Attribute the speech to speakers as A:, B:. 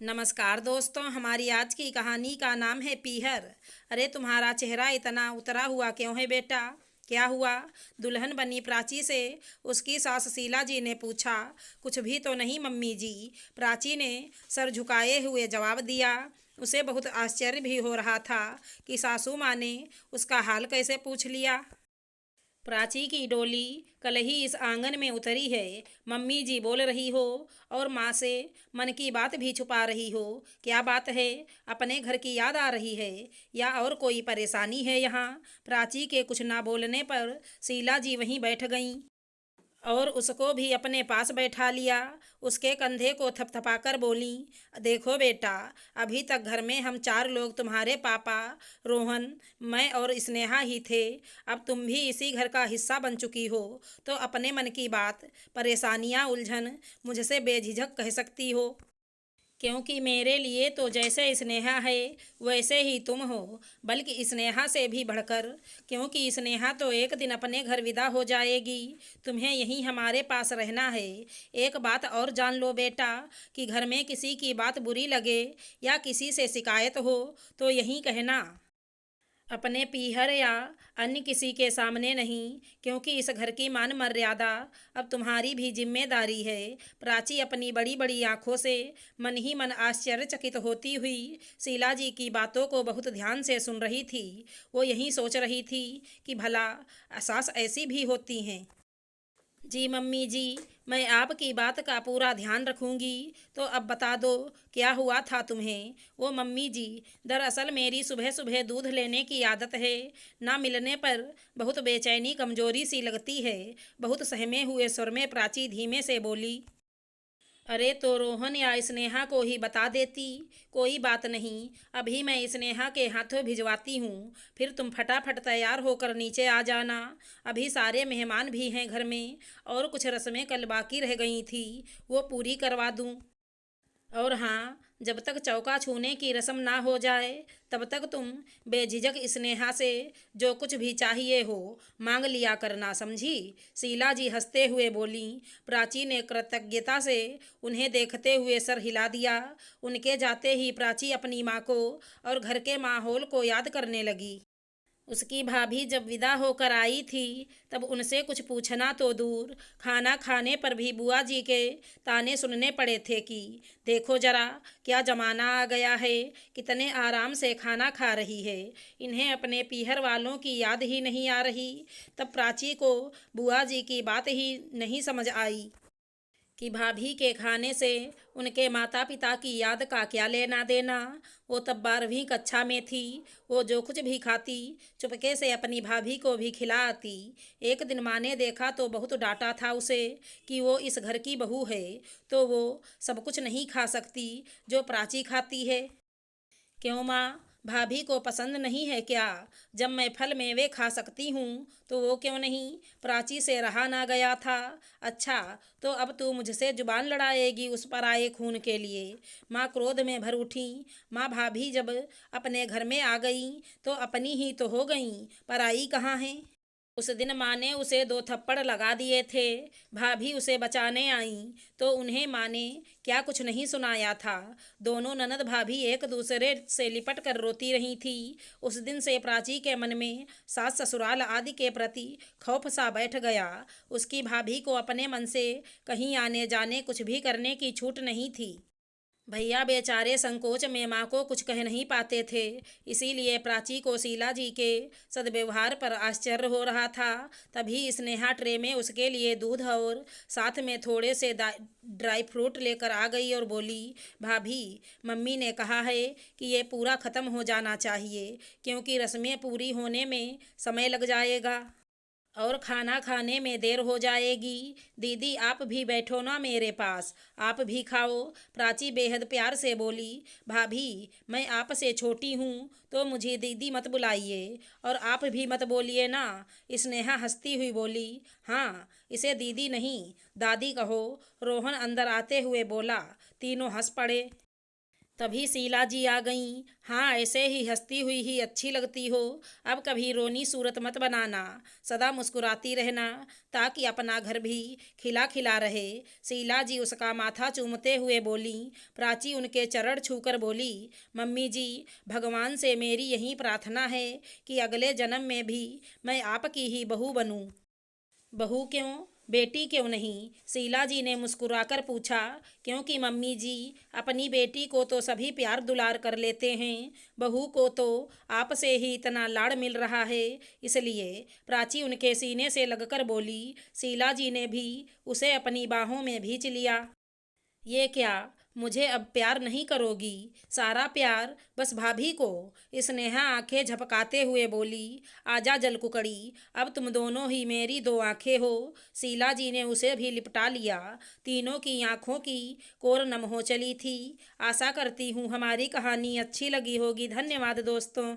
A: नमस्कार दोस्तों, हमारी आज की कहानी का नाम है पीहर। अरे तुम्हारा चेहरा इतना उतरा हुआ क्यों है बेटा? क्या हुआ? दुल्हन बनी प्राची से उसकी सास शीला जी ने पूछा। कुछ भी तो नहीं मम्मी जी, प्राची ने सर झुकाए हुए जवाब दिया। उसे बहुत आश्चर्य भी हो रहा था कि सासू माँ ने उसका हाल कैसे पूछ लिया। प्राची की डोली कल ही इस आंगन में उतरी है। मम्मी जी बोल रही हो और माँ से मन की बात भी छुपा रही हो। क्या बात है? अपने घर की याद आ रही है या और कोई परेशानी है यहाँ? प्राची के कुछ ना बोलने पर शीला जी वहीं बैठ गईं और उसको भी अपने पास बैठा लिया। उसके कंधे को थपथपाकर बोली, देखो बेटा, अभी तक घर में हम चार लोग, तुम्हारे पापा, रोहन, मैं और स्नेहा ही थे। अब तुम भी इसी घर का हिस्सा बन चुकी हो, तो अपने मन की बात, परेशानियां, उलझन मुझसे बेझिझक कह सकती हो। क्योंकि मेरे लिए तो जैसे स्नेहा है वैसे ही तुम हो, बल्कि स्नेहा से भी बढ़कर। क्योंकि स्नेहा तो एक दिन अपने घर विदा हो जाएगी, तुम्हें यहीं हमारे पास रहना है। एक बात और जान लो बेटा, कि घर में किसी की बात बुरी लगे या किसी से शिकायत हो तो यहीं कहना, अपने पीहर या अन्य किसी के सामने नहीं। क्योंकि इस घर की मान मर्यादा अब तुम्हारी भी जिम्मेदारी है। प्राची अपनी बड़ी बड़ी आंखों से मन ही मन आश्चर्यचकित होती हुई शीला जी की बातों को बहुत ध्यान से सुन रही थी। वो यही सोच रही थी कि भला सास ऐसी भी होती हैं। जी मम्मी जी, मैं आपकी बात का पूरा ध्यान रखूंगी। तो अब बता दो, क्या हुआ था तुम्हें? वो मम्मी जी, दरअसल मेरी सुबह सुबह दूध लेने की आदत है। ना मिलने पर बहुत बेचैनी कमजोरी सी लगती है। बहुत सहमे हुए स्वर में प्राची धीमे से बोली। अरे तो रोहन या स्नेहा को ही बता देती। कोई बात नहीं, अभी मैं स्नेहा के हाथों भिजवाती हूँ। फिर तुम फटाफट तैयार होकर नीचे आ जाना। अभी सारे मेहमान भी हैं घर में और कुछ रस्में कल बाकी रह गई थी, वो पूरी करवा दूँ। और हाँ, जब तक चौका छूने की रस्म ना हो जाए तब तक तुम बेझिझक स्नेहा से जो कुछ भी चाहिए हो मांग लिया करना, समझी? शीला जी हंसते हुए बोली। प्राची ने कृतज्ञता से उन्हें देखते हुए सर हिला दिया। उनके जाते ही प्राची अपनी माँ को और घर के माहौल को याद करने लगी। उसकी भाभी जब विदा होकर आई थी तब उनसे कुछ पूछना तो दूर, खाना खाने पर भी बुआ जी के ताने सुनने पड़े थे कि देखो जरा, क्या जमाना आ गया है, कितने आराम से खाना खा रही है, इन्हें अपने पीहर वालों की याद ही नहीं आ रही। तब प्राची को बुआ जी की बात ही नहीं समझ आई कि भाभी के खाने से उनके माता पिता की याद का क्या लेना देना। वो तब 12वीं कक्षा में थी। वो जो कुछ भी खाती चुपके से अपनी भाभी को भी खिला आती। एक दिन माँ ने देखा तो बहुत डांटा था उसे कि वो इस घर की बहू है तो वो सब कुछ नहीं खा सकती जो प्राची खाती है। क्यों माँ, भाभी को पसंद नहीं है क्या? जब मैं फल मेवे खा सकती हूँ तो वो क्यों नहीं? प्राची से रहा ना गया था। अच्छा, तो अब तू मुझसे जुबान लड़ाएगी उस पर आए खून के लिए? माँ क्रोध में भर उठी। माँ, भाभी जब अपने घर में आ गई तो अपनी ही तो हो गई, पराई कहाँ है? उस दिन माँ ने उसे 2 थप्पड़ लगा दिए थे। भाभी उसे बचाने आई तो उन्हें माँ ने क्या कुछ नहीं सुनाया था। दोनों ननद भाभी एक दूसरे से लिपट कर रोती रही थी। उस दिन से प्राची के मन में सास ससुराल आदि के प्रति खौफ सा बैठ गया। उसकी भाभी को अपने मन से कहीं आने जाने कुछ भी करने की छूट नहीं थी। भैया बेचारे संकोच में माँ को कुछ कह नहीं पाते थे। इसीलिए प्राची को शीला जी के सद्व्यवहार पर आश्चर्य हो रहा था। तभी स्नेहा ट्रे में उसके लिए दूध और साथ में थोड़े से ड्राई फ्रूट लेकर आ गई और बोली, भाभी, मम्मी ने कहा है कि ये पूरा ख़त्म हो जाना चाहिए क्योंकि रस्में पूरी होने में समय लग जाएगा और खाना खाने में देर हो जाएगी। दीदी आप भी बैठो ना मेरे पास, आप भी खाओ। प्राची बेहद प्यार से बोली, भाभी, मैं आपसे छोटी हूँ तो मुझे दीदी मत बुलाइए और आप भी मत बोलिए ना। स्नेहा हंसती हुई बोली, हाँ, इसे दीदी नहीं दादी कहो। रोहन अंदर आते हुए बोला। तीनों हंस पड़े। तभी शीला जी आ गईं। हाँ, ऐसे ही हंसती हुई ही अच्छी लगती हो। अब कभी रोनी सूरत मत बनाना, सदा मुस्कुराती रहना, ताकि अपना घर भी खिला खिला रहे। शीला जी उसका माथा चूमते हुए बोली। प्राची उनके चरण छूकर बोली, मम्मी जी, भगवान से मेरी यही प्रार्थना है कि अगले जन्म में भी मैं आपकी ही बहू बनूं। बहू क्यों, बेटी क्यों नहीं? शीला जी ने मुस्कुराकर पूछा। क्योंकि मम्मी जी, अपनी बेटी को तो सभी प्यार दुलार कर लेते हैं, बहू को तो आपसे ही इतना लाड़ मिल रहा है, इसलिए। प्राची उनके सीने से लगकर बोली। शीला जी ने भी उसे अपनी बाहों में भींच लिया। ये क्या, मुझे अब प्यार नहीं करोगी? सारा प्यार बस भाभी को? स्नेहा आंखें झपकाते हुए बोली। आजा जलकुकड़ी, अब तुम दोनों ही मेरी दो आंखें हो। शीला जी ने उसे भी लिपटा लिया। तीनों की आंखों की कोर नम हो चली थी। आशा करती हूँ हमारी कहानी अच्छी लगी होगी। धन्यवाद दोस्तों।